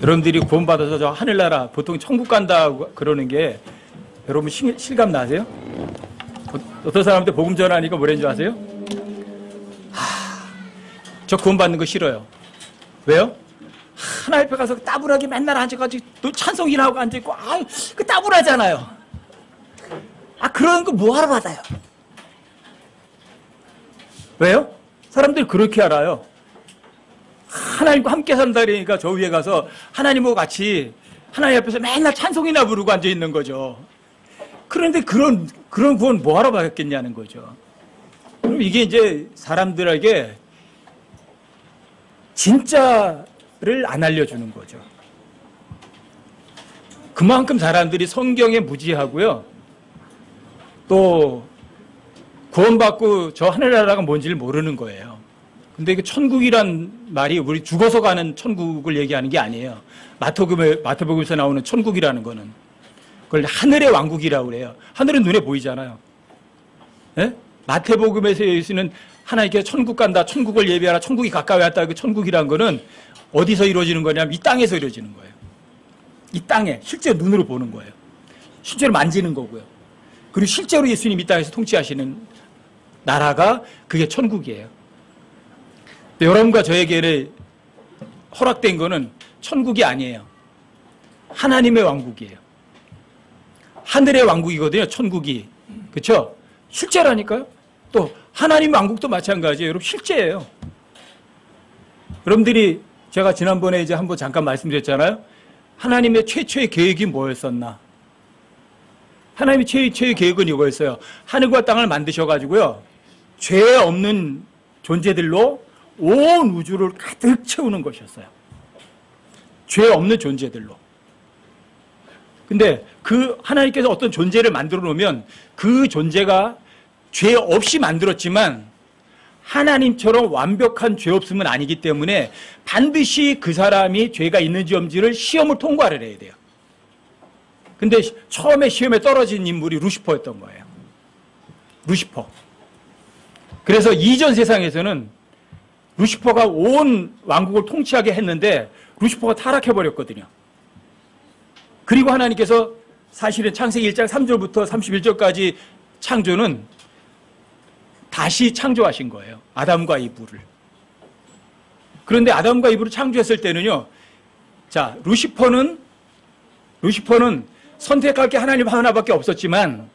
여러분들이 구원받아서 저 하늘나라 보통 천국 간다 그러는 게 여러분 실감 나세요? 어떤 사람한테 복음 전하니까 뭐라는 줄 아세요? 저 구원받는 거 싫어요. 왜요? 하나님 앞에 가서 따분하게 맨날 앉아가지고 또 찬송이나 하고 앉아있고 그 따분하잖아요. 그런 거 뭐하러 받아요? 왜요? 사람들이 그렇게 알아요. 하나님과 함께 산다니까 저 위에 가서 하나님하고 같이 하나님 앞에서 맨날 찬송이나 부르고 앉아있는 거죠. 그런데 그런 구원 뭐하러 받았겠냐는 거죠. 그럼 이게 이제 사람들에게 진짜를 안 알려주는 거죠. 그만큼 사람들이 성경에 무지하고요. 또 구원받고 저 하늘나라가 뭔지를 모르는 거예요. 근데 그 천국이란 말이 우리 죽어서 가는 천국을 얘기하는 게 아니에요. 마태복음에서 나오는 천국이라는 거는 그걸 하늘의 왕국이라고 그래요. 하늘은 눈에 보이잖아요. 네? 마태복음에서 예수는 하나님께서 천국 간다, 천국을 예비하라, 천국이 가까이 왔다. 그 천국이란 거는 어디서 이루어지는 거냐면 이 땅에서 이루어지는 거예요. 이 땅에 실제로 눈으로 보는 거예요. 실제로 만지는 거고요. 그리고 실제로 예수님이 이 땅에서 통치하시는 나라가 그게 천국이에요. 여러분과 저에게 허락된 거는 천국이 아니에요. 하나님의 왕국이에요. 하늘의 왕국이거든요. 천국이. 그렇죠? 실제라니까요. 또 하나님 왕국도 마찬가지예요. 여러분 실제예요. 여러분들이 제가 지난번에 이제 한번 잠깐 말씀드렸잖아요. 하나님의 최초의 계획이 뭐였었나? 하나님의 최초의 계획은 이거였어요. 하늘과 땅을 만드셔가지고요. 죄 없는 존재들로 온 우주를 가득 채우는 것이었어요. 죄 없는 존재들로. 근데 그 하나님께서 어떤 존재를 만들어 놓으면 그 존재가 죄 없이 만들었지만 하나님처럼 완벽한 죄 없음은 아니기 때문에 반드시 그 사람이 죄가 있는지 없는지를 시험을 통과를 해야 돼요. 근데 처음에 시험에 떨어진 인물이 루시퍼였던 거예요. 루시퍼. 그래서 이전 세상에서는 루시퍼가 온 왕국을 통치하게 했는데 루시퍼가 타락해버렸거든요. 그리고 하나님께서 사실은 창세기 1장 3절부터 31절까지 창조는 다시 창조하신 거예요. 아담과 이브를. 그런데 아담과 이브를 창조했을 때는요. 자, 루시퍼는 선택할 게 하나님 하나밖에 없었지만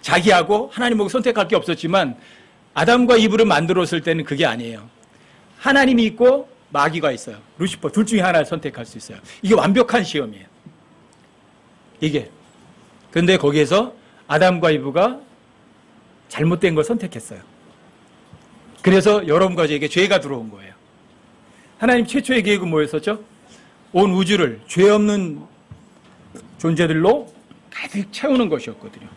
자기하고 하나님하고 선택할 게 없었지만 아담과 이브를 만들었을 때는 그게 아니에요. 하나님이 있고 마귀가 있어요. 루시퍼 둘 중에 하나를 선택할 수 있어요. 이게 완벽한 시험이에요. 이게. 그런데 거기에서 아담과 이브가 잘못된 걸 선택했어요. 그래서 여러분과 저에게 죄가 들어온 거예요. 하나님 최초의 계획은 뭐였었죠? 온 우주를 죄 없는 존재들로 가득 채우는 것이었거든요.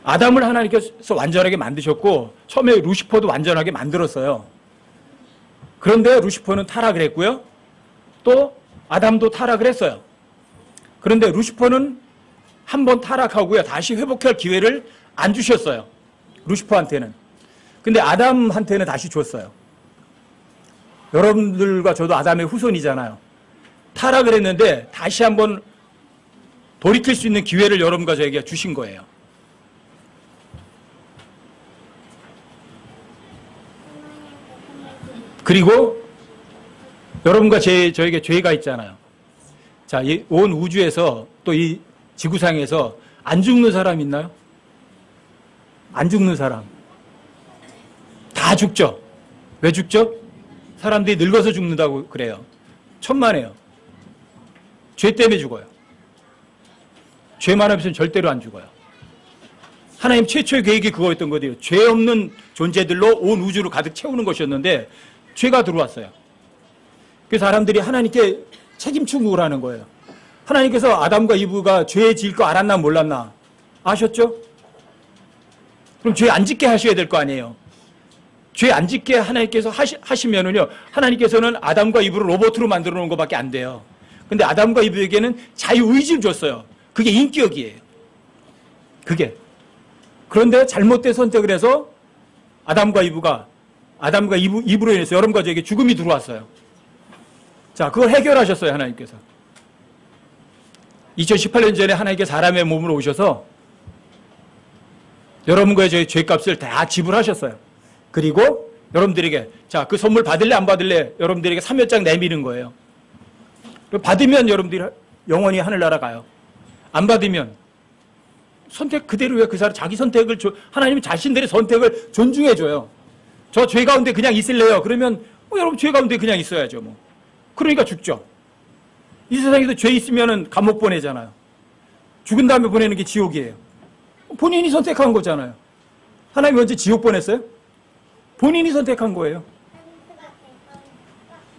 아담을 하나님께서 완전하게 만드셨고 처음에 루시퍼도 완전하게 만들었어요. 그런데 루시퍼는 타락을 했고요. 또 아담도 타락을 했어요. 그런데 루시퍼는 한번 타락하고요. 다시 회복할 기회를 안 주셨어요. 루시퍼한테는. 근데 아담한테는 다시 줬어요. 여러분들과 저도 아담의 후손이잖아요. 타락을 했는데 다시 한번 돌이킬 수 있는 기회를 여러분과 저에게 주신 거예요. 그리고 여러분과 저에게 죄가 있잖아요. 자, 이 온 우주에서 또 이 지구상에서 안 죽는 사람 있나요? 안 죽는 사람. 다 죽죠. 왜 죽죠? 사람들이 늙어서 죽는다고 그래요. 천만에요. 죄 때문에 죽어요. 죄만 없으면 절대로 안 죽어요. 하나님 최초의 계획이 그거였던 거예요. 죄 없는 존재들로 온 우주를 가득 채우는 것이었는데 죄가 들어왔어요. 그래서 사람들이 하나님께 책임 추구를 하는 거예요. 하나님께서 아담과 이브가 죄 지을 거 알았나 몰랐나? 아셨죠? 그럼 죄 안 짓게 하셔야 될 거 아니에요. 죄 안 짓게 하나님께서 하시면은요, 하나님께서는 아담과 이브를 로봇으로 만들어 놓은 것밖에 안 돼요. 근데 아담과 이브에게는 자유의지를 줬어요. 그게 인격이에요. 그게. 그런데 잘못된 선택을 해서 아담과 이브로 인해서 여러분과 저에게 죽음이 들어왔어요. 자, 그걸 해결하셨어요, 하나님께서. 2018년 전에 하나님께 사람의 몸으로 오셔서 여러분과의 저희 죄값을 다 지불하셨어요. 그리고 여러분들에게, 자, 그 선물 받을래 안 받을래 여러분들에게 사면장 내미는 거예요. 받으면 여러분들이 영원히 하늘나라 가요. 안 받으면 선택 그대로 왜 그 사람 자기 선택을 하나님은 자신들의 선택을 존중해 줘요. 저 죄 가운데 그냥 있을래요? 그러면 여러분 죄 가운데 그냥 있어야죠, 뭐. 그러니까 죽죠. 이 세상에서 죄 있으면은 감옥 보내잖아요. 죽은 다음에 보내는 게 지옥이에요. 본인이 선택한 거잖아요. 하나님 언제 지옥 보냈어요? 본인이 선택한 거예요.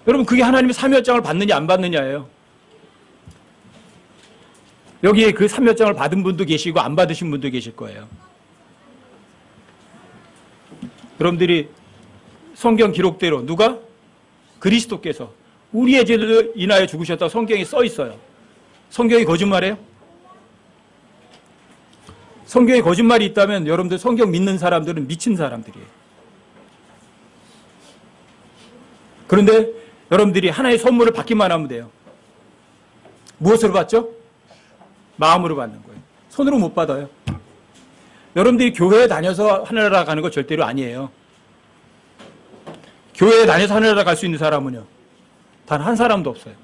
여러분, 그게 하나님의 사면장을 받느냐 안 받느냐예요. 여기에 그 사면장을 받은 분도 계시고 안 받으신 분도 계실 거예요. 여러분들이 성경 기록대로 누가? 그리스도께서 우리의 죄를 인하여 죽으셨다고 성경에 써 있어요. 성경이 거짓말이에요? 성경에 거짓말이 있다면 여러분들 성경 믿는 사람들은 미친 사람들이에요. 그런데 여러분들이 하나의 선물을 받기만 하면 돼요. 무엇으로 받죠? 마음으로 받는 거예요. 손으로 못 받아요. 여러분들이 교회에 다녀서 하늘나라 가는 거 절대로 아니에요. 교회에 다녀서 하늘나라 갈 수 있는 사람은요, 단 한 사람도 없어요.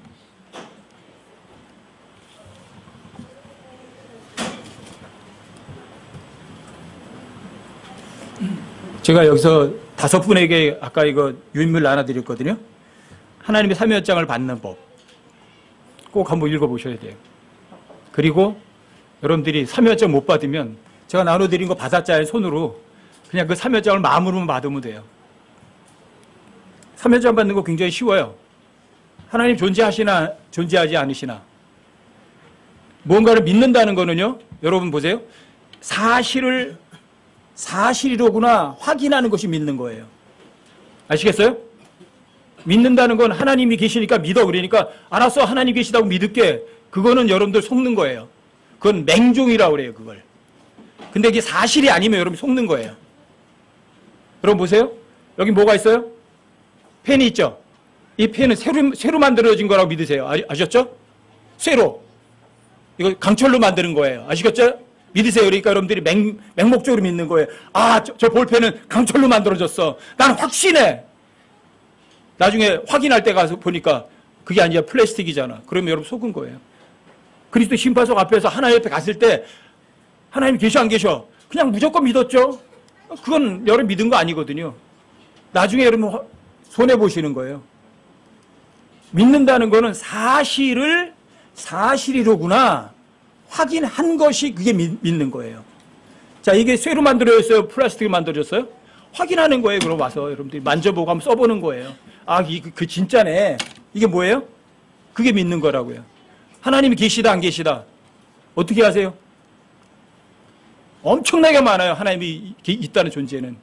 제가 여기서 5분에게 아까 이거 유인물 나눠드렸거든요. 하나님의 사면장을 받는 법 꼭 한번 읽어보셔야 돼요. 그리고 여러분들이 사면장 못 받으면 제가 나눠드린 거 받았자의 손으로 그냥 그 사면장을 마음으로만 받으면 돼요. 사면장 받는 거 굉장히 쉬워요. 하나님 존재하시나 존재하지 않으시나 뭔가를 믿는다는 거는요, 여러분 보세요. 사실이로구나 확인하는 것이 믿는 거예요. 아시겠어요? 믿는다는 건 하나님이 계시니까 믿어. 그러니까 알았어, 하나님 계시다고 믿을게. 그거는 여러분들 속는 거예요. 그건 맹종이라고 그래요, 그걸. 근데 이게 사실이 아니면 여러분 속는 거예요. 여러분 보세요. 여기 뭐가 있어요? 펜이 있죠? 이 펜은 쇠로 만들어진 거라고 믿으세요. 아셨죠? 쇠로. 이거 강철로 만드는 거예요. 아시겠죠? 믿으세요. 그러니까 여러분들이 맹목적으로 믿는 거예요. 아, 저 볼펜은 강철로 만들어졌어. 난 확신해. 나중에 확인할 때 가서 보니까 그게 아니라 플라스틱이잖아. 그러면 여러분 속은 거예요. 그리스도 심판석 앞에서 하나님 옆에 갔을 때 하나님 계셔 안 계셔? 그냥 무조건 믿었죠. 그건 여러분 믿은 거 아니거든요. 나중에 여러분 손해보시는 거예요. 믿는다는 거는 사실이로구나 확인한 것이 그게 믿는 거예요. 자, 이게 쇠로 만들어졌어요? 플라스틱으로 만들어졌어요? 확인하는 거예요. 그럼 와서 여러분들이 만져보고 한번 써보는 거예요. 아, 그 진짜네. 이게 뭐예요? 그게 믿는 거라고요. 하나님이 계시다 안 계시다? 어떻게 하세요? 엄청나게 많아요. 하나님이 있다는 존재는.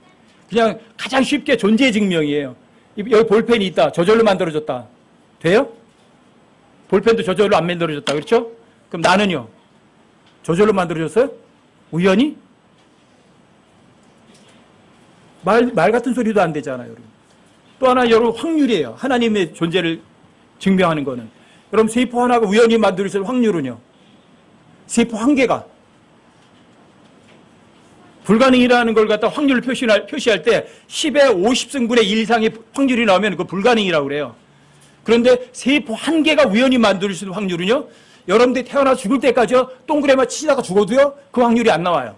그냥 가장 쉽게 존재 증명이에요. 여기 볼펜이 있다. 저절로 만들어졌다. 돼요? 볼펜도 저절로 안 만들어졌다. 그렇죠? 그럼 나는요? 저절로 만들어졌어요? 우연히? 말 같은 소리도 안 되잖아요, 여러분. 또 하나, 여러분, 확률이에요. 하나님의 존재를 증명하는 거는. 여러분, 세포 하나가 우연히 만들어질 확률은요? 세포 한 개가. 불가능이라는 걸 갖다 확률을 표시할 때 10의 50승분의 1 이상의 확률이 나오면 그거 불가능이라고 그래요. 그런데 세포 한 개가 우연히 만들 수 있는 확률은요, 여러분들이 태어나서 죽을 때까지요, 동그라미 치다가 죽어도요, 그 확률이 안 나와요.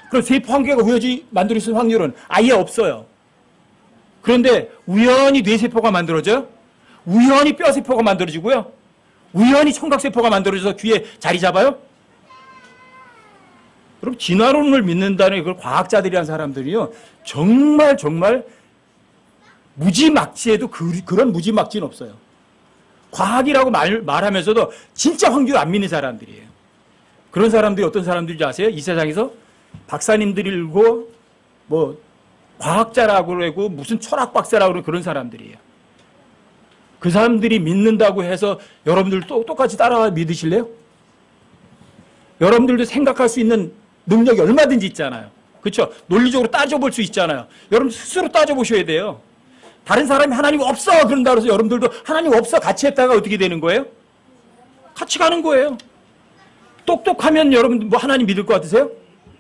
그럼 세포 한 개가 우연히 만들 수 있는 확률은 아예 없어요. 그런데 우연히 뇌세포가 만들어져요? 우연히 뼈세포가 만들어지고요? 우연히 청각세포가 만들어져서 귀에 자리 잡아요? 그럼 진화론을 믿는다는 그걸 과학자들이란 사람들이요, 정말 무지막지해도 그런 무지막지는 없어요. 과학이라고 말하면서도 진짜 확률 안 믿는 사람들이에요. 그런 사람들이 어떤 사람들인지 아세요? 이 세상에서 박사님들이고 뭐 과학자라고 그러고 무슨 철학 박사라고 그러고 그런 사람들이에요. 그 사람들이 믿는다고 해서 여러분들도 똑같이 따라가 믿으실래요? 여러분들도 생각할 수 있는 능력이 얼마든지 있잖아요. 그렇죠? 논리적으로 따져볼 수 있잖아요. 여러분 스스로 따져보셔야 돼요. 다른 사람이 하나님 없어 그런다 그래서 여러분들도 하나님 없어 같이 했다가 어떻게 되는 거예요? 같이 가는 거예요. 똑똑하면 여러분 뭐 하나님 믿을 것 같으세요?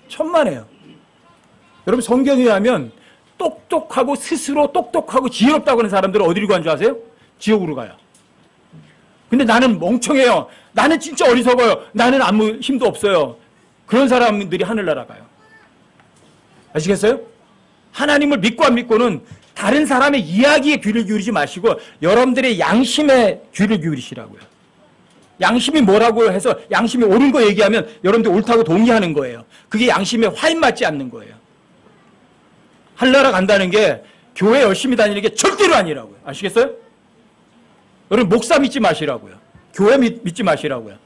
천만에요. 여러분 성경에 의하면 똑똑하고 스스로 똑똑하고 지혜롭다고 하는 사람들은 어디로 가는 줄 아세요? 지옥으로 가요. 근데 나는 멍청해요. 나는 진짜 어리석어요. 나는 아무 힘도 없어요. 그런 사람들이 하늘나라 가요. 아시겠어요? 하나님을 믿고 안 믿고는 다른 사람의 이야기에 귀를 기울이지 마시고 여러분들의 양심에 귀를 기울이시라고요. 양심이 뭐라고 해서 양심이 옳은 거 얘기하면 여러분들 옳다고 동의하는 거예요. 그게 양심에 화인 맞지 않는 거예요. 하늘나라 간다는 게 교회 열심히 다니는 게 절대로 아니라고요. 아시겠어요? 여러분 목사 믿지 마시라고요. 교회 믿지 마시라고요.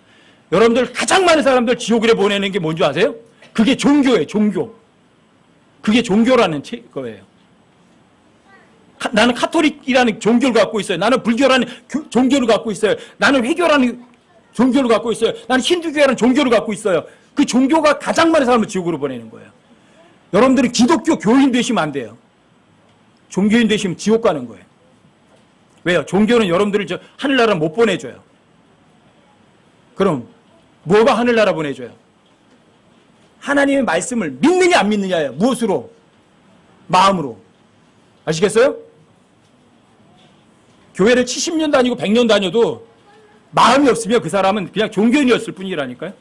여러분들 가장 많은 사람들 지옥에 보내는 게 뭔지 아세요? 그게 종교예요. 종교. 그게 종교라는 거예요. 나는 카톨릭이라는 종교를 갖고 있어요. 나는 불교라는 종교를 갖고 있어요. 나는 회교라는 종교를 갖고 있어요. 나는 힌두교라는 종교를 갖고 있어요. 그 종교가 가장 많은 사람을 지옥으로 보내는 거예요. 여러분들은 기독교 교인 되시면 안 돼요. 종교인 되시면 지옥 가는 거예요. 왜요? 종교는 여러분들을 하늘나라 못 보내줘요. 그럼 뭐가 하늘나라 보내줘요? 하나님의 말씀을 믿느냐 안 믿느냐예요. 무엇으로? 마음으로. 아시겠어요? 교회를 70년 다니고 100년 다녀도 마음이 없으면 그 사람은 그냥 종교인이었을 뿐이라니까요.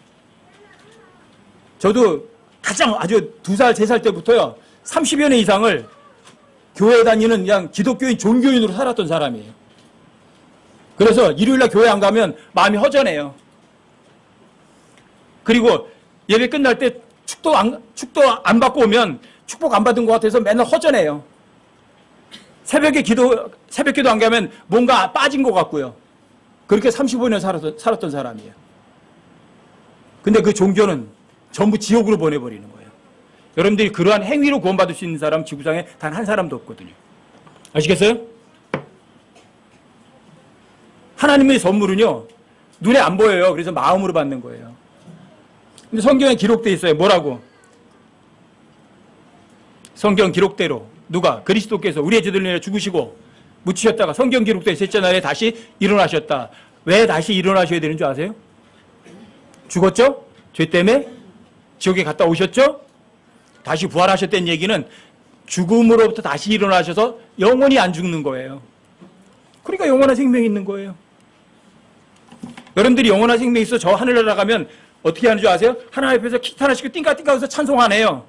저도 가장 아주 2살, 3살 때부터요 30여 년 이상을 교회 다니는 그냥 기독교인, 종교인으로 살았던 사람이에요. 그래서 일요일날 교회 안 가면 마음이 허전해요. 그리고 예배 끝날 때 축도 안 받고 오면 축복 안 받은 것 같아서 맨날 허전해요. 새벽 기도 안 가면 뭔가 빠진 것 같고요. 그렇게 35년 살았던 사람이에요. 근데 그 종교는 전부 지옥으로 보내버리는 거예요. 여러분들이 그러한 행위로 구원받을 수 있는 사람 지구상에 단 한 사람도 없거든요. 아시겠어요? 하나님의 선물은요 눈에 안 보여요. 그래서 마음으로 받는 거예요. 근데 성경에 기록되어 있어요. 뭐라고? 성경 기록대로 누가? 그리스도께서 우리의 죄들을 위해 죽으시고 묻히셨다가 성경 기록되어 셋째 날에 다시 일어나셨다. 왜 다시 일어나셔야 되는 줄 아세요? 죽었죠? 죄 때문에 지옥에 갔다 오셨죠? 다시 부활하셨다는 얘기는 죽음으로부터 다시 일어나셔서 영원히 안 죽는 거예요. 그러니까 영원한 생명이 있는 거예요. 여러분들이 영원한 생명이 있어 저 하늘나라 가면 어떻게 하는 줄 아세요? 하나님 앞에서 기타 하나씩 띵까띵까 해서 찬송하네요.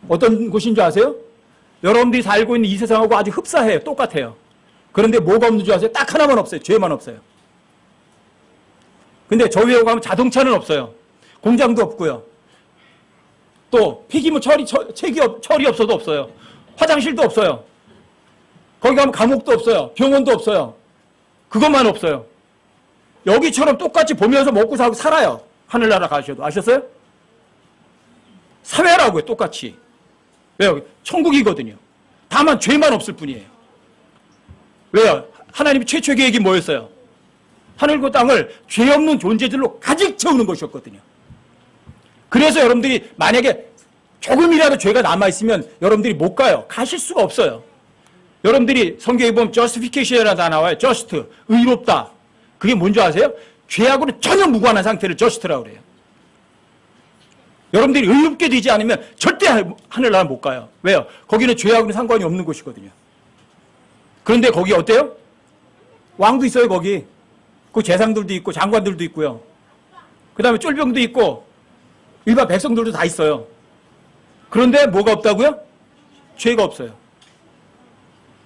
어떤 곳인 줄 아세요? 여러분들이 살고 있는 이 세상하고 아주 흡사해요. 똑같아요. 그런데 뭐가 없는 줄 아세요? 딱 하나만 없어요. 죄만 없어요. 근데 저 위에 가면 자동차는 없어요. 공장도 없고요. 또 폐기물 처리 없어도 없어요. 화장실도 없어요. 거기 가면 감옥도 없어요. 병원도 없어요. 그것만 없어요. 여기처럼 똑같이 보면서 먹고 살고 살아요. 하늘나라 가셔도. 아셨어요? 사회라고요. 똑같이. 왜요? 천국이거든요. 다만 죄만 없을 뿐이에요. 왜요? 하나님의 최초의 계획이 뭐였어요? 하늘과 땅을 죄 없는 존재들로 가득 채우는 것이었거든요. 그래서 여러분들이 만약에 조금이라도 죄가 남아있으면 여러분들이 못 가요. 가실 수가 없어요. 여러분들이 성경에 보면 justification이라는 단어 나와요. just, 의롭다. 그게 뭔지 아세요? 죄하고는 전혀 무관한 상태를 just라고 그래요. 여러분들이 의롭게 되지 않으면 절대 하늘나라 못 가요. 왜요? 거기는 죄하고는 상관이 없는 곳이거든요. 그런데 거기 어때요? 왕도 있어요, 거기. 그 재상들도 있고 장관들도 있고요. 그 다음에 쫄병도 있고 일반 백성들도 다 있어요. 그런데 뭐가 없다고요? 죄가 없어요.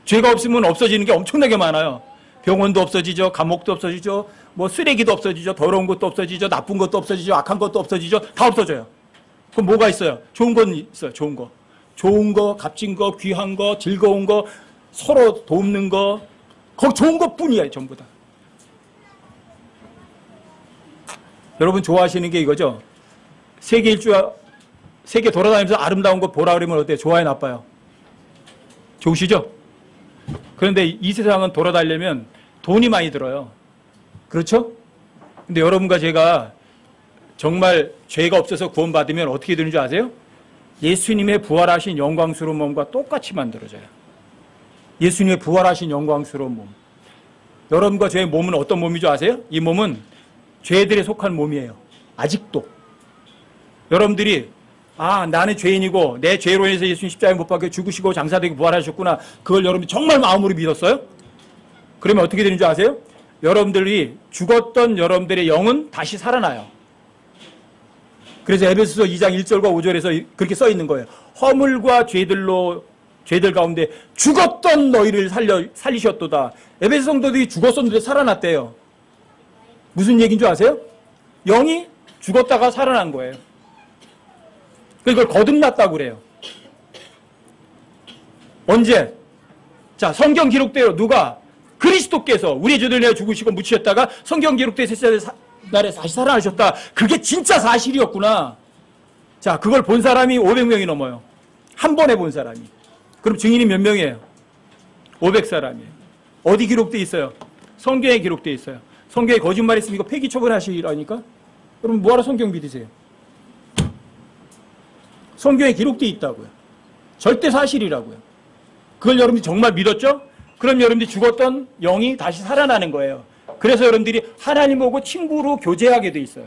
죄가 없으면 없어지는 게 엄청나게 많아요. 병원도 없어지죠. 감옥도 없어지죠. 뭐 쓰레기도 없어지죠. 더러운 것도 없어지죠. 나쁜 것도 없어지죠. 악한 것도 없어지죠. 다 없어져요. 그럼 뭐가 있어요? 좋은 건 있어요. 좋은 거. 좋은 거, 값진 거, 귀한 거, 즐거운 거, 서로 돕는 거. 거기 좋은 것뿐이에요. 전부 다. 여러분 좋아하시는 게 이거죠? 세계 돌아다니면서 아름다운 거 보라 그러면 어때요? 좋아요, 나빠요? 좋으시죠? 그런데 이 세상은 돌아다니려면 돈이 많이 들어요. 그렇죠? 근데 여러분과 제가 정말 죄가 없어서 구원받으면 어떻게 되는 줄 아세요? 예수님의 부활하신 영광스러운 몸과 똑같이 만들어져요. 예수님의 부활하신 영광스러운 몸. 여러분과 저의 몸은 어떤 몸이죠 아세요? 이 몸은 죄들에 속한 몸이에요. 아직도. 여러분들이 나는 죄인이고 내 죄로 인해서 예수님 십자가에 못 박혀 죽으시고 장사되고 부활하셨구나. 그걸 여러분이 정말 마음으로 믿었어요? 그러면 어떻게 되는 줄 아세요? 여러분들이 죽었던 여러분들의 영은 다시 살아나요. 그래서 에베소서 2장 1절과 5절에서 그렇게 써 있는 거예요. 허물과 죄들 가운데 죽었던 너희를 살리셨도다. 에베소 성도들이 죽었었는데 살아났대요. 무슨 얘기인 줄 아세요? 영이 죽었다가 살아난 거예요. 그걸 거듭났다고 그래요. 언제? 자, 성경 기록대로 누가 그리스도께서 우리 죄들 위하여 죽으시고 묻히셨다가 성경 기록대 셋째 날에 다시 살아나셨다. 그게 진짜 사실이었구나. 자, 그걸 본 사람이 500명이 넘어요. 한 번에 본 사람이. 그럼 증인이 몇 명이에요? 500사람이에요. 어디 기록돼 있어요? 성경에 기록돼 있어요. 성경에 거짓말했으면 이거 폐기 처분하시라니까? 그럼 뭐하러 성경 믿으세요? 성경에 기록돼 있다고요. 절대 사실이라고요. 그걸 여러분들이 정말 믿었죠? 그럼 여러분들이 죽었던 영이 다시 살아나는 거예요. 그래서 여러분들이 하나님하고 친구로 교제하게 돼 있어요.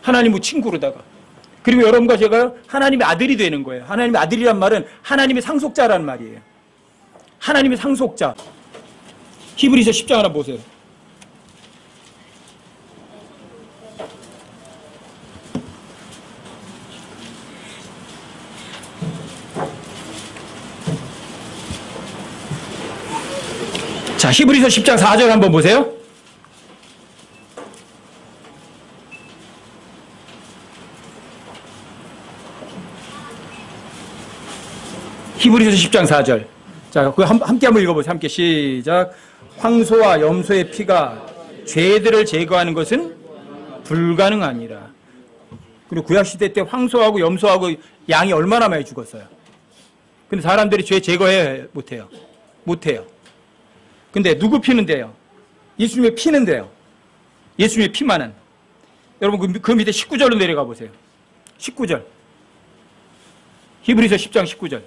하나님하고 친구로다가. 그리고 여러분과 제가 하나님의 아들이 되는 거예요. 하나님의 아들이란 말은 하나님의 상속자라는 말이에요. 하나님의 상속자. 히브리서 10장 하나 보세요. 자, 히브리서 10장 4절 한번 보세요. 히브리서 10장 4절. 자, 그거 함께 한번 읽어보세요. 함께 시작. 황소와 염소의 피가 죄들을 제거하는 것은 불가능하니라. 그리고 구약시대 때 황소하고 염소하고 양이 얼마나 많이 죽었어요. 근데 사람들이 죄 제거해 못해요. 못해요. 근데 누구 피는 데요? 예수님의 피는 데요. 예수님의 피만은. 여러분 그 밑에 19절로 내려가 보세요. 19절. 히브리서 10장 19절.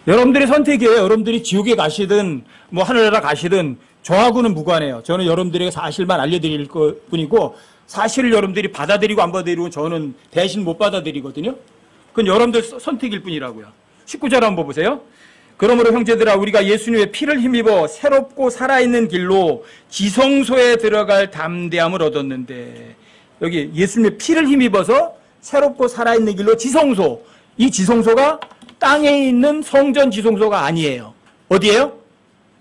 여러분들의 선택이에요. 여러분들이 지옥에 가시든 뭐 하늘나라 가시든 저하고는 무관해요. 저는 여러분들에게 사실만 알려드릴 뿐이고 사실을 여러분들이 받아들이고 안 받아들이고 저는 대신 못 받아들이거든요. 그건 여러분들 선택일 뿐이라고요. 19절 한번 보세요. 그러므로 형제들아 우리가 예수님의 피를 힘입어 새롭고 살아있는 길로 지성소에 들어갈 담대함을 얻었는데 여기 예수님의 피를 힘입어서 새롭고 살아있는 길로 지성소. 이 지성소가 땅에 있는 성전 지성소가 아니에요. 어디예요?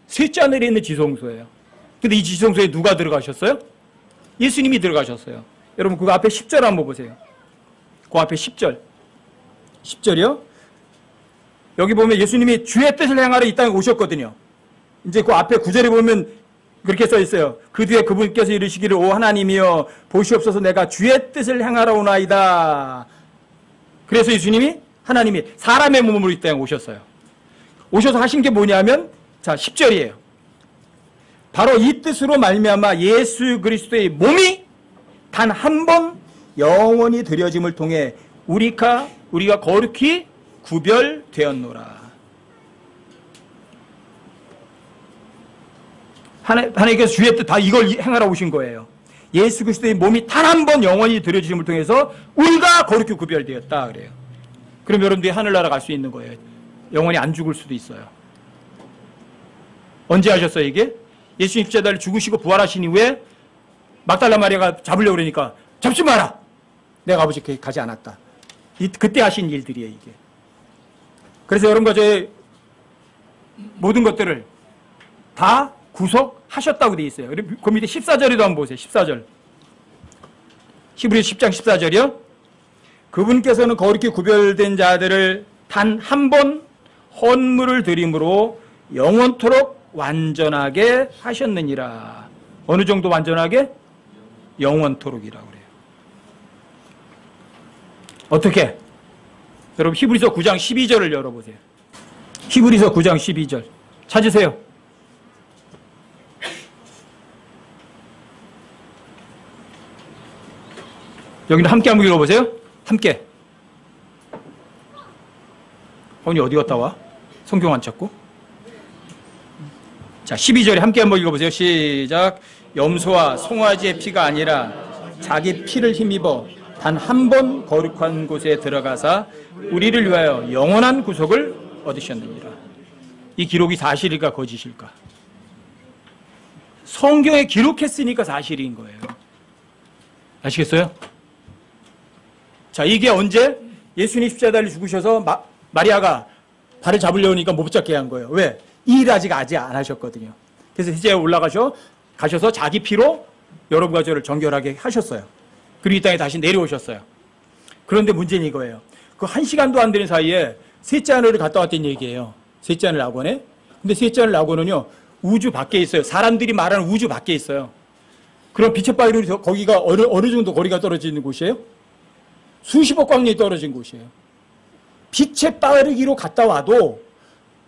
셋째 하늘에 있는 지성소예요. 근데 이 지성소에 누가 들어가셨어요? 예수님이 들어가셨어요. 여러분 그 앞에 10절 한번 보세요. 그 앞에 10절. 10절이요? 여기 보면 예수님이 주의 뜻을 행하러 이 땅에 오셨거든요. 이제 그 앞에 9절에 보면 그렇게 써 있어요. 그 뒤에 그분께서 이르시기를 오 하나님이여 보시옵소서 내가 주의 뜻을 행하러 오나이다. 그래서 예수님이 하나님이 사람의 몸으로 이 땅에 오셨어요. 오셔서 하신 게 뭐냐면 자 10절이에요. 바로 이 뜻으로 말미암아 예수 그리스도의 몸이 단 한 번 영원히 드려짐을 통해 우리가 거룩히 구별되었노라. 하나님께서 주의 뜻 다 이걸 행하러 오신 거예요. 예수 그리스도의 몸이 단 한 번 영원히 드려짐을 통해서 우리가 거룩히 구별되었다 그래요. 그럼 여러분들이 하늘나라 갈 수 있는 거예요. 영원히 안 죽을 수도 있어요. 언제 하셨어요 이게? 예수님 십자가를 죽으시고 부활하신 이후에 막달라 마리아가 잡으려고 그러니까 잡지 마라. 내가 아버지께 가지 않았다. 그때 하신 일들이에요 이게. 그래서 여러분과 저의 모든 것들을 다 구속하셨다고 되어 있어요. 그 밑에 14절에도 한번 보세요. 14절. 히브리서 10장 14절이요. 그분께서는 거룩히 구별된 자들을 단 한 번 헌물을 드림으로 영원토록 완전하게 하셨느니라. 어느 정도 완전하게? 영원토록이라고 그래요. 어떻게? 여러분 히브리서 9장 12절을 열어보세요. 히브리서 9장 12절 찾으세요. 여기는 함께 한번 읽어보세요. 함께. 어머니 어디 갔다 와? 성경 안 찾고. 자, 12절에 함께 한번 읽어보세요. 시작. 염소와 송아지의 피가 아니라 자기 피를 힘입어 단 한 번 거룩한 곳에 들어가사 우리를 위하여 영원한 구속을 얻으셨느니라. 이 기록이 사실일까 거짓일까? 성경에 기록했으니까 사실인 거예요. 아시겠어요? 자, 이게 언제? 예수님 십자가에 죽으셔서 마리아가 발을 잡으려니까 못 잡게 한 거예요. 왜? 이 일 아직 안 하셨거든요. 그래서 이제 가셔서 자기 피로 여러분과 저를 정결하게 하셨어요. 그리고 이 땅에 다시 내려오셨어요. 그런데 문제는 이거예요. 그 1시간도 안 되는 사이에 셋째 하늘을 갔다 왔다는 얘기예요. 셋째 하늘 낙원에. 근데 셋째 하늘 낙원은요, 우주 밖에 있어요. 사람들이 말하는 우주 밖에 있어요. 그럼 빛의 바위로 거기가 어느 정도 거리가 떨어지는 곳이에요? 수십억 광년이 떨어진 곳이에요. 빛의 빠르기로 갔다 와도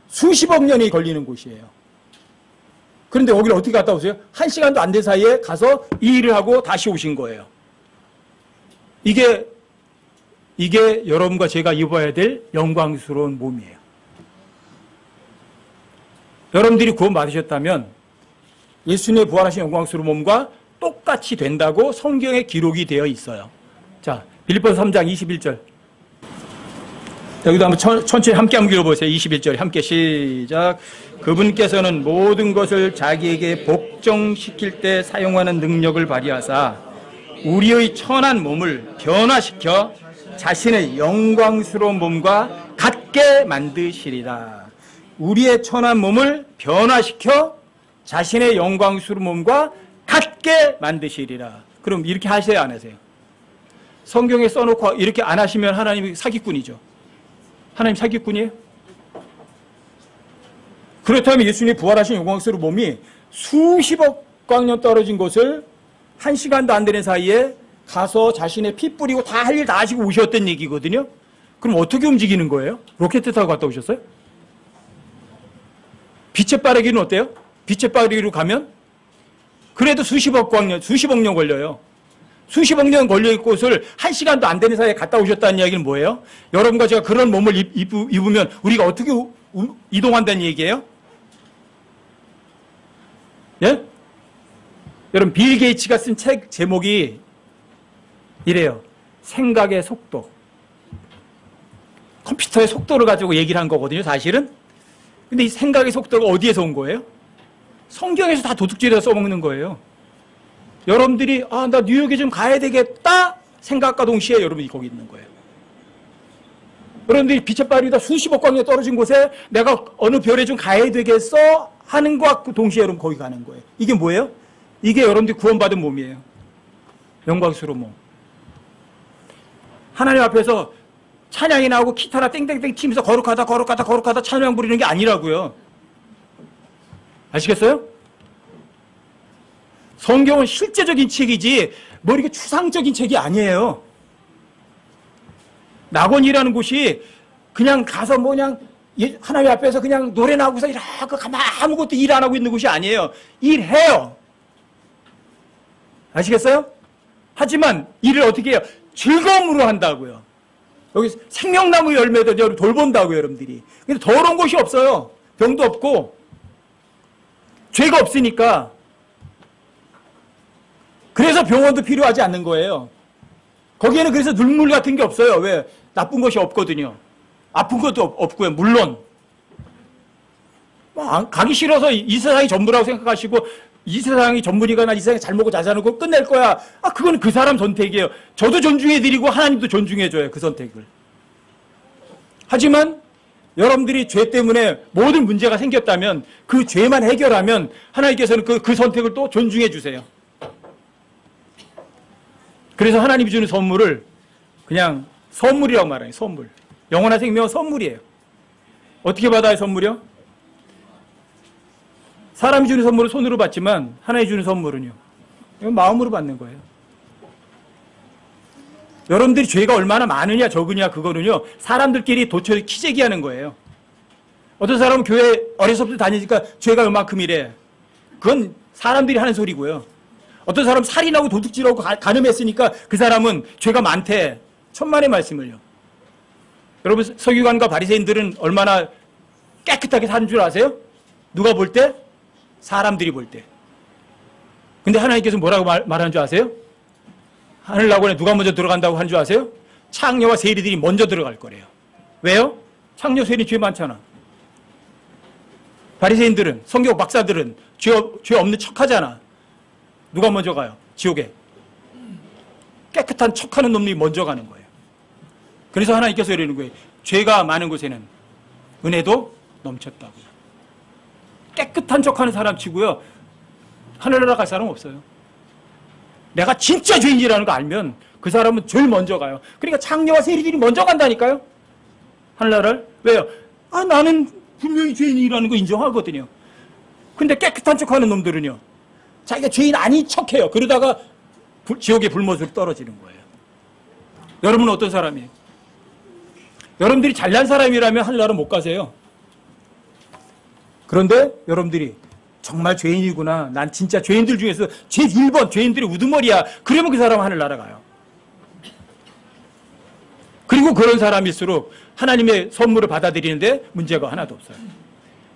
수십억 년이 걸리는 곳이에요. 그런데 거기를 어떻게 갔다 오세요? 1시간도 안 된 사이에 가서 이 일을 하고 다시 오신 거예요. 이게 여러분과 제가 입어야 될 영광스러운 몸이에요. 여러분들이 구원받으셨다면 예수님의 부활하신 영광스러운 몸과 똑같이 된다고 성경에 기록이 되어 있어요. 자, 빌립보서 3장 21절. 여기도 한번 천천히 함께 한번 읽어보세요. 21절 함께 시작. 그분께서는 모든 것을 자기에게 복종시킬 때 사용하는 능력을 발휘하사 우리의 천한 몸을 변화시켜 자신의 영광스러운 몸과 같게 만드시리라. 우리의 천한 몸을 변화시켜 자신의 영광스러운 몸과 같게 만드시리라. 그럼 이렇게 하세요, 안 하세요? 성경에 써놓고 이렇게 안 하시면 하나님이 사기꾼이죠. 하나님 사기꾼이에요? 그렇다면 예수님이 부활하신 영광스러운 몸이 수십억 광년 떨어진 곳을 1시간도 안 되는 사이에 가서 자신의 피 뿌리고 다 할 일 다 하시고 오셨던 얘기거든요. 그럼 어떻게 움직이는 거예요? 로켓 타고 갔다 오셨어요? 빛의 빠르기는 어때요? 빛의 빠르기로 가면 그래도 수십억 년 걸려요. 수십억 년 걸려있는 곳을 1시간도 안 되는 사이에 갔다 오셨다는 이야기는 뭐예요? 여러분과 제가 그런 몸을 입으면 우리가 어떻게 이동한다는 얘기예요? 예? 여러분, 빌 게이츠가 쓴 책 제목이 이래요. 생각의 속도. 컴퓨터의 속도를 가지고 얘기를 한 거거든요, 사실은. 근데 이 생각의 속도가 어디에서 온 거예요? 성경에서 다 도둑질해서 써먹는 거예요. 여러분들이 나 뉴욕에 좀 가야 되겠다 생각과 동시에 여러분이 거기 있는 거예요. 여러분들이 빛의 빠르기다 수십억 광년 떨어진 곳에 내가 어느 별에 좀 가야 되겠어 하는 것과 동시에 여러분 거기 가는 거예요. 이게 뭐예요? 이게 여러분들이 구원받은 몸이에요. 영광스러운 몸. 하나님 앞에서 찬양이 나오고 기타나 땡땡땡 치면서 거룩하다 찬양 부리는 게 아니라고요. 아시겠어요? 성경은 실제적인 책이지 뭐 이렇게 추상적인 책이 아니에요. 낙원이라는 곳이 그냥 가서 그냥 하나님 앞에서 그냥 노래 나오고서 이렇게 가만히 아무것도 일 안 하고 있는 곳이 아니에요. 일해요. 아시겠어요? 하지만 일을 어떻게 해요? 즐거움으로 한다고요. 여기 생명나무 열매도 돌본다고요, 여러분들이. 근데 더러운 곳이 없어요. 병도 없고 죄가 없으니까. 그래서 병원도 필요하지 않는 거예요. 거기에는 그래서 눈물 같은 게 없어요. 왜? 나쁜 것이 없거든요. 아픈 것도 없고요. 물론 가기 싫어서 이 세상이 전부라고 생각하시고 이 세상이 전부니까 나 이 세상에 잘 먹고 잘 사는 거 끝낼 거야. 그건 그 사람 선택이에요. 저도 존중해드리고 하나님도 존중해줘요. 그 선택을. 하지만 여러분들이 죄 때문에 모든 문제가 생겼다면 그 죄만 해결하면 하나님께서는 그 선택을 또 존중해 주세요. 그래서 하나님이 주는 선물을 그냥 선물이라고 말해요. 선물. 영원한 생명은 선물이에요. 어떻게 받아요, 선물이요? 사람이 주는 선물은 손으로 받지만 하나님이 주는 선물은요. 이건 마음으로 받는 거예요. 여러분들이 죄가 얼마나 많으냐 적으냐 그거는요. 사람들끼리 도처에 키재기하는 거예요. 어떤 사람은 교회 어려서부터 다니니까 죄가 요만큼이래. 그건 사람들이 하는 소리고요. 어떤 사람 살인하고 도둑질하고 간음했으니까 그 사람은 죄가 많대. 천만의 말씀을요. 여러분, 서기관과 바리새인들은 얼마나 깨끗하게 사는 줄 아세요? 누가 볼 때? 사람들이 볼 때. 근데 하나님께서 뭐라고 말하는 줄 아세요? 하늘나라에 누가 먼저 들어간다고 하는 줄 아세요? 창녀와 세리들이 먼저 들어갈 거래요. 왜요? 창녀, 세리 죄 많잖아. 바리새인들은, 성경 박사들은 죄 없는 척하잖아. 누가 먼저 가요? 지옥에. 깨끗한 척하는 놈이 먼저 가는 거예요. 그래서 하나님께서 이러는 거예요. 죄가 많은 곳에는 은혜도 넘쳤다고요. 깨끗한 척하는 사람 치고요. 하늘나라 갈 사람 없어요. 내가 진짜 죄인이라는 거 알면 그 사람은 제일 먼저 가요. 그러니까 창녀와 세리들이 먼저 간다니까요. 하늘나라를. 왜요? 나는 분명히 죄인이라는 거 인정하거든요. 근데 깨끗한 척하는 놈들은요. 자기가 죄인 아닌 척해요. 그러다가 지옥의 불못으로 떨어지는 거예요. 여러분은 어떤 사람이에요? 여러분들이 잘난 사람이라면 하늘나라 못 가세요. 그런데 여러분들이 정말 죄인이구나. 난 진짜 죄인들 중에서 제일 1번 죄인들이 우두머리야. 그러면 그 사람은 하늘나라 가요. 그리고 그런 사람일수록 하나님의 선물을 받아들이는데 문제가 하나도 없어요.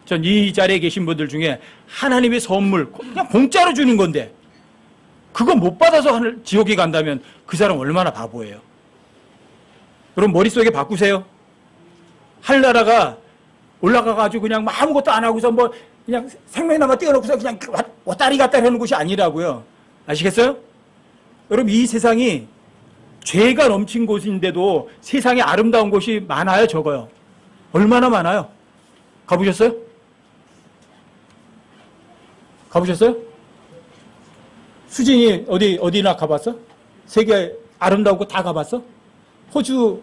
전 이 자리에 계신 분들 중에 하나님의 선물 그냥 공짜로 주는 건데 그거 못 받아서 지옥에 간다면 그 사람 얼마나 바보예요. 여러분 머릿속에 바꾸세요. 하늘나라가 올라가가지고 그냥 아무것도 안 하고서 뭐 그냥 생명나마 띄워놓고서 그냥 왔다리 갔다리 하는 곳이 아니라고요. 아시겠어요? 여러분 이 세상이 죄가 넘친 곳인데도 세상에 아름다운 곳이 많아요, 적어요? 얼마나 많아요? 가보셨어요? 가보셨어요? 수진이 어디나 가봤어? 세계 아름다운 곳 다 가봤어? 호주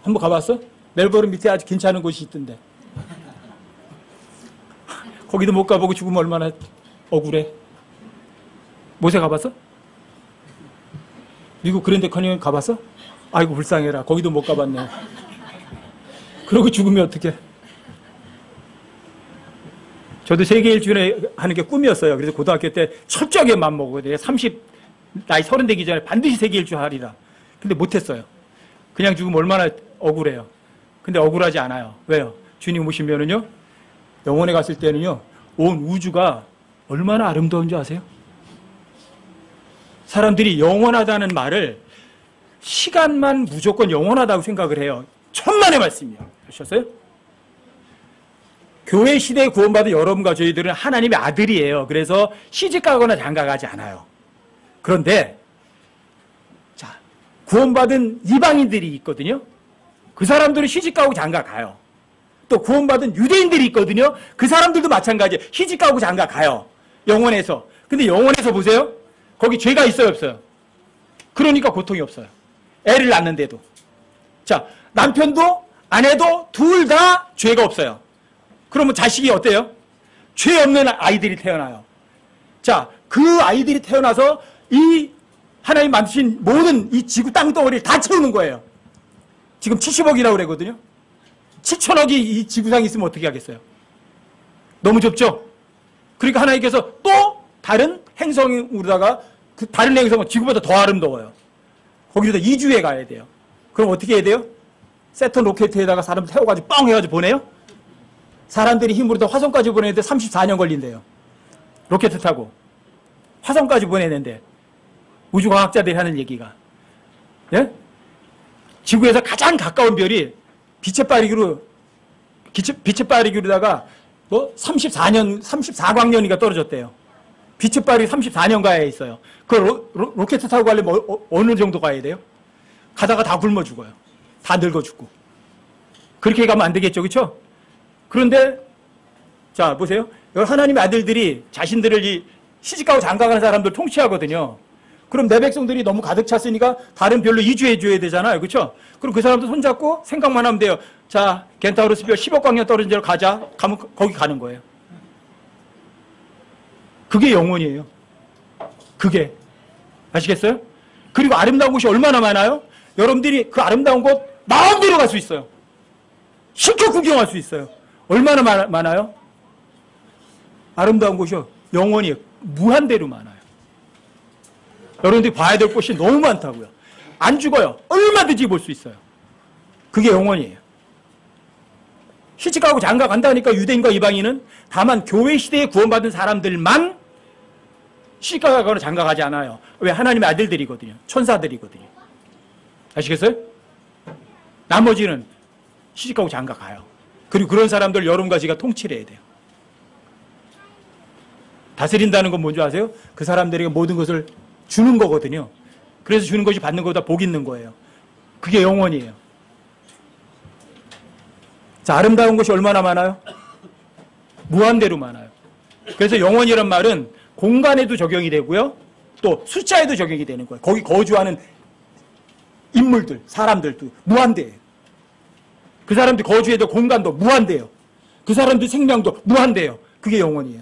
한번 가봤어? 멜버른 밑에 아주 괜찮은 곳이 있던데. 거기도 못 가보고 죽으면 얼마나 억울해. 모세 가봤어? 미국 그랜드 커니언 가봤어? 아이고 불쌍해라. 거기도 못 가봤네. 그러고 죽으면 어떡해. 저도 세계 일주일에 하는 게 꿈이었어요. 그래서 고등학교 때 철저하게 맘먹고 나이 30 되기 전에 반드시 세계 일주 하리라. 근데 못했어요. 그냥 죽으면 얼마나 억울해요. 근데 억울하지 않아요. 왜요? 주님 오시면은요, 영원에 갔을 때는요, 온 우주가 얼마나 아름다운지 아세요? 사람들이 영원하다는 말을 시간만 무조건 영원하다고 생각을 해요. 천만의 말씀이요. 아셨어요? 교회 시대에 구원받은 여러분과 저희들은 하나님의 아들이에요. 그래서 시집가거나 장가가지 않아요. 그런데 자, 구원받은 이방인들이 있거든요. 그 사람들은 시집가고 장가가요. 또 구원받은 유대인들이 있거든요. 그 사람들도 마찬가지예요. 시집가고 장가가요. 영원에서. 근데 영원에서 보세요. 거기 죄가 있어요, 없어요? 그러니까 고통이 없어요. 애를 낳는데도. 자, 남편도 아내도 둘 다 죄가 없어요. 그러면 자식이 어때요? 죄 없는 아이들이 태어나요. 자, 그 아이들이 태어나서 이 하나님 만드신 모든 이 지구 땅덩어리를 다 채우는 거예요. 지금 70억이라고 그러거든요. 7천억이 이 지구상에 있으면 어떻게 하겠어요? 너무 좁죠? 그러니까 하나님께서 또 다른 행성으로다가 그 다른 행성은 지구보다 더 아름다워요. 거기로다 이주해 가야 돼요. 그럼 어떻게 해야 돼요? 세턴 로켓에다가 사람을 태워가지고 뻥 해가지고 보내요? 사람들이 힘으로 다 화성까지 보내는데 34년 걸린대요. 로켓 타고. 화성까지 보내는데. 우주과학자들이 하는 얘기가. 예? 지구에서 가장 가까운 별이 빛의 빠르기로다가 뭐 34광년이가 떨어졌대요. 빛의 빠르기 34년 가에 있어요. 그 로켓 타고 가려면 어느 정도 가야 돼요? 가다가 다 굶어 죽어요. 다 늙어 죽고. 그렇게 가면 안 되겠죠, 그렇죠? 그런데 자 보세요. 여기 하나님의 아들들이 자신들을 시집가고 장가가는 사람들 통치하거든요. 그럼 내 백성들이 너무 가득 찼으니까 다른 별로 이주해 줘야 되잖아요, 그렇죠? 그럼 그 사람들 손잡고 생각만 하면 돼요. 자, 겐타우로스 별 10억 광년 떨어진 데로 가자. 가면 거기 가는 거예요. 그게 영혼이에요. 그게. 아시겠어요? 그리고 아름다운 곳이 얼마나 많아요? 여러분들이 그 아름다운 곳 마음대로 갈 수 있어요. 실컷 구경할 수 있어요. 얼마나 많아요? 아름다운 곳이요. 영원히 무한대로 많아요. 여러분들이 봐야 될 곳이 너무 많다고요. 안 죽어요. 얼마든지 볼 수 있어요. 그게 영원이에요. 시집가고 장가 간다니까 유대인과 이방인은 다만 교회 시대에 구원받은 사람들만 시집가거나 장가가지 않아요. 왜? 하나님의 아들들이거든요. 천사들이거든요. 아시겠어요? 나머지는 시집가고 장가가요. 그리고 그런 사람들 여러분과 제가 통치를 해야 돼요. 다스린다는 건 뭔지 아세요? 그 사람들에게 모든 것을 주는 거거든요. 그래서 주는 것이 받는 것보다 복 있는 거예요. 그게 영원이에요. 자, 아름다운 것이 얼마나 많아요? 무한대로 많아요. 그래서 영원이란 말은 공간에도 적용이 되고요. 또 숫자에도 적용이 되는 거예요. 거기 거주하는 인물들, 사람들도 무한대예요. 그 사람들 거주해도 공간도 무한대예요. 그 사람들 생명도 무한대예요. 그게 영원이에요.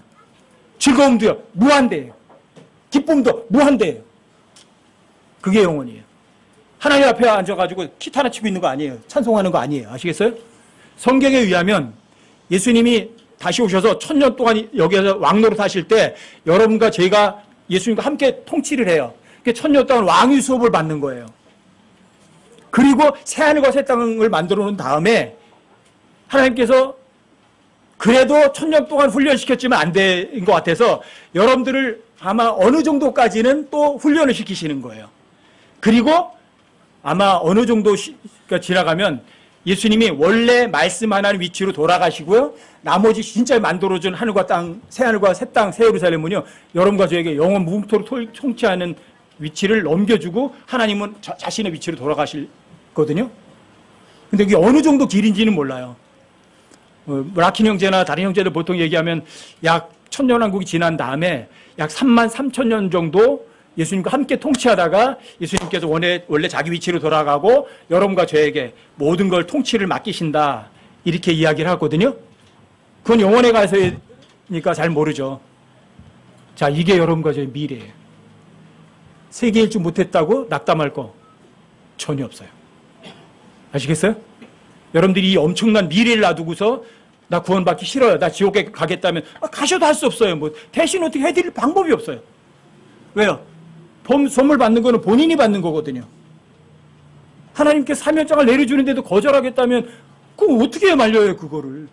즐거움도요, 무한대예요. 기쁨도 무한대예요. 그게 영원이에요. 하나님 앞에 앉아가지고 기타나 치고 있는 거 아니에요. 찬송하는 거 아니에요. 아시겠어요? 성경에 의하면 예수님이 다시 오셔서 1000년 동안 여기에서 왕노릇 하실 때 여러분과 제가 예수님과 함께 통치를 해요. 1000년 동안 왕위 수업을 받는 거예요. 그리고 새하늘과 새 땅을 만들어 놓은 다음에 하나님께서 그래도 1000년 동안 훈련시켰지만 안 된 것 같아서 여러분들을 아마 어느 정도까지는 또 훈련을 시키시는 거예요. 그리고 아마 어느 정도가 지나가면 예수님이 원래 말씀하는 위치로 돌아가시고요. 나머지 진짜 만들어준 하늘과 땅, 새하늘과 새 땅, 새 예루살렘은요. 여러분과 저에게 영원 무궁토록 통치하는 위치를 넘겨주고 하나님은 자신의 위치로 돌아가시거든요. 근데 이게 어느 정도 길인지는 몰라요. 라킨 형제나 다른 형제들 보통 얘기하면 약 1000년왕국이 지난 다음에 약 33,000년 정도 예수님과 함께 통치하다가 예수님께서 원래 자기 위치로 돌아가고 여러분과 저에게 모든 걸 통치를 맡기신다. 이렇게 이야기를 하거든요. 그건 영원에 가서니까 잘 모르죠. 자, 이게 여러분과 저의 미래예요. 세계 일주 못했다고 낙담할 거 전혀 없어요. 아시겠어요? 여러분들이 이 엄청난 미래를 놔두고서 나 구원받기 싫어요. 나 지옥에 가겠다면 가셔도 할 수 없어요. 뭐 대신 어떻게 해드릴 방법이 없어요. 왜요? 선물 받는 거는 본인이 받는 거거든요. 하나님께 사면장을 내려주는데도 거절하겠다면 그럼 어떻게 말려요, 그거를?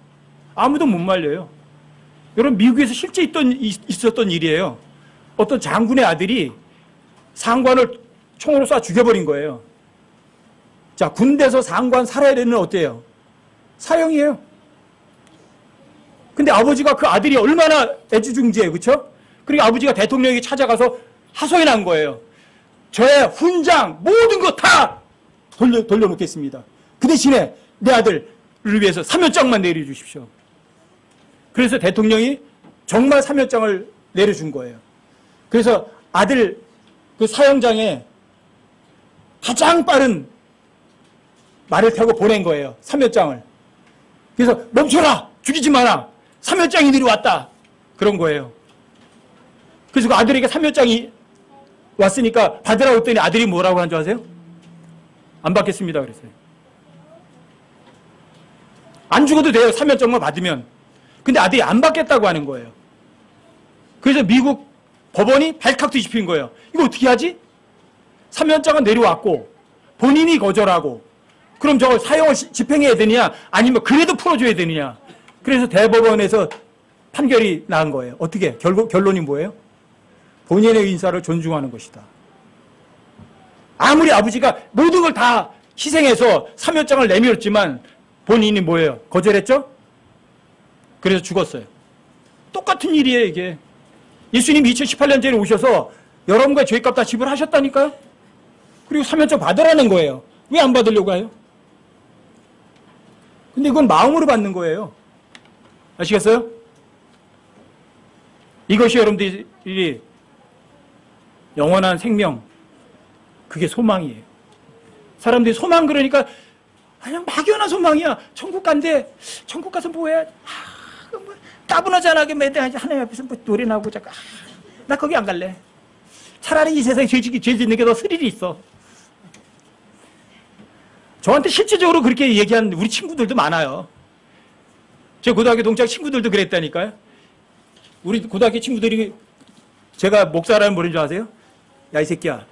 아무도 못 말려요. 여러분, 미국에서 실제 있었던 일이에요. 어떤 장군의 아들이 상관을 총으로 쏴 죽여버린 거예요. 자, 군대에서 상관 살아야 되는 어때요? 사형이에요. 근데 아버지가 그 아들이 얼마나 애지중지해요, 그렇죠? 그리고 아버지가 대통령에게 찾아가서 하소연한 거예요. 저의 훈장 모든 거 다 돌려놓겠습니다. 그 대신에 내 아들을 위해서 사면장만 내려주십시오. 그래서 대통령이 정말 사면장을 내려준 거예요. 그래서 아들 그 사형장에 가장 빠른 말을 타고 보낸 거예요. 사면장을. 그래서 멈춰라! 죽이지 마라! 사면장이 내려왔다! 그런 거예요. 그래서 그 아들에게 사면장이 왔으니까 받으라고 했더니 아들이 뭐라고 한 줄 아세요? 안 받겠습니다 그랬어요. 안 죽어도 돼요. 사면장만 받으면. 근데 아들이 안 받겠다고 하는 거예요. 그래서 미국 법원이 발칵 뒤집힌 거예요. 이거 어떻게 하지? 사면장은 내려왔고 본인이 거절하고 그럼 저거 사형을 집행해야 되느냐 아니면 그래도 풀어줘야 되느냐. 그래서 대법원에서 판결이 나온 거예요. 어떻게? 결론이 뭐예요? 본인의 인사를 존중하는 것이다. 아무리 아버지가 모든 걸 다 희생해서 사면장을 내밀었지만 본인이 뭐예요? 거절했죠? 그래서 죽었어요. 똑같은 일이에요, 이게. 예수님 2018년 전에 오셔서 여러분과 죄값 다 지불하셨다니까요? 그리고 사면장 받으라는 거예요. 왜 안 받으려고 해요? 근데 이건 마음으로 받는 거예요. 아시겠어요? 이것이 여러분들이 영원한 생명, 그게 소망이에요. 사람들이 소망 그러니까 그냥 막연한 소망이야. 천국 간대. 천국 가서 뭐해? 뭐 따분하잖아. 하나님 앞에서 뭐 노래나 하고 잠깐. 나 거기 안 갈래. 차라리 이 세상에 죄 짓는 게 더 스릴이 있어. 저한테 실질적으로 그렇게 얘기한 우리 친구들도 많아요. 제 고등학교 동창 친구들도 그랬다니까요. 우리 고등학교 친구들이 제가 목사라는 뭐인 줄 아세요? 야, 이 새끼야.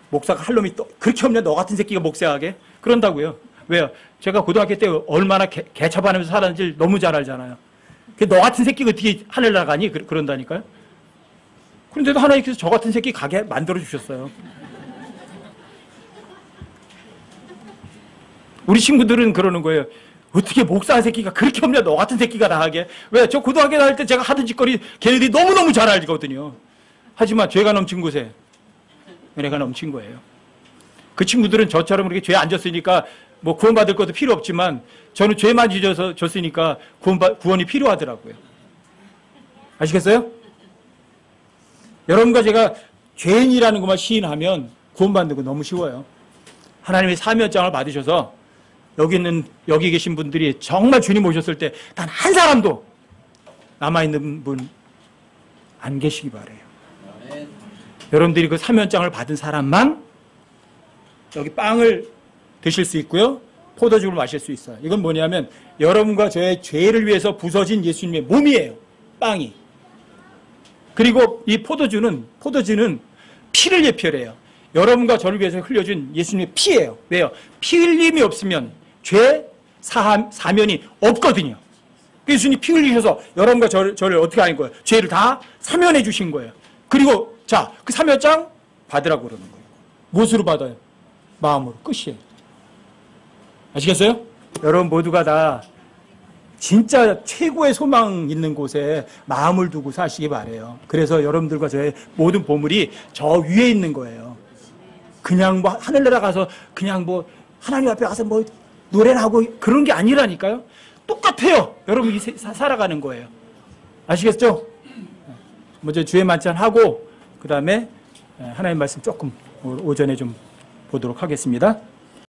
목사가 할 놈이 또 그렇게 없냐? 너 같은 새끼가 목사하게? 그런다고요. 왜요? 제가 고등학교 때 얼마나 개차반하면서 살았는지 너무 잘 알잖아요. 너 같은 새끼가 어떻게 하늘 나가니? 그런다니까요. 그런데도 하나님께서 저 같은 새끼 가게 만들어 주셨어요. 우리 친구들은 그러는 거예요. 어떻게 목사 새끼가 그렇게 없냐? 너 같은 새끼가 다 하게. 왜? 저 고등학교 다닐 때 제가 하던 짓거리 걔네들이 너무너무 잘 알거든요. 하지만 죄가 넘친 곳에 은혜가 넘친 거예요. 그 친구들은 저처럼 그렇게 죄 안 졌으니까 뭐 구원받을 것도 필요 없지만 저는 죄만 졌으니까 구원이 필요하더라고요. 아시겠어요? 여러분과 제가 죄인이라는 것만 시인하면 구원받는 거 너무 쉬워요. 하나님의 사면장을 받으셔서 여기 계신 분들이 정말 주님 오셨을 때 단 한 사람도 남아있는 분 안 계시기 바라요. 아멘. 여러분들이 그 사면장을 받은 사람만 여기 빵을 드실 수 있고요. 포도주를 마실 수 있어요. 이건 뭐냐면 여러분과 저의 죄를 위해서 부서진 예수님의 몸이에요. 빵이. 그리고 이 포도주는 피를 예표해요. 여러분과 저를 위해서 흘려준 예수님의 피예요. 왜요? 피 흘림이 없으면 죄 사면이 없거든요. 예수님이 피 흘리셔서 여러분과 저를 어떻게 하는 거예요? 죄를 다 사면해 주신 거예요. 그리고 자, 그 사면장 받으라고 그러는 거예요. 무엇으로 받아요? 마음으로. 끝이에요. 아시겠어요? 여러분 모두가 다 진짜 최고의 소망 있는 곳에 마음을 두고 사시기 바래요. 그래서 여러분들과 저의 모든 보물이 저 위에 있는 거예요. 그냥 뭐 하늘나라 가서 그냥 뭐 하나님 앞에 가서 뭐 노래나 하고 그런 게 아니라니까요. 똑같아요. 여러분이 살아가는 거예요. 아시겠죠? 먼저 주의 만찬 하고 그 다음에 하나님 말씀 조금 오전에 좀 보도록 하겠습니다.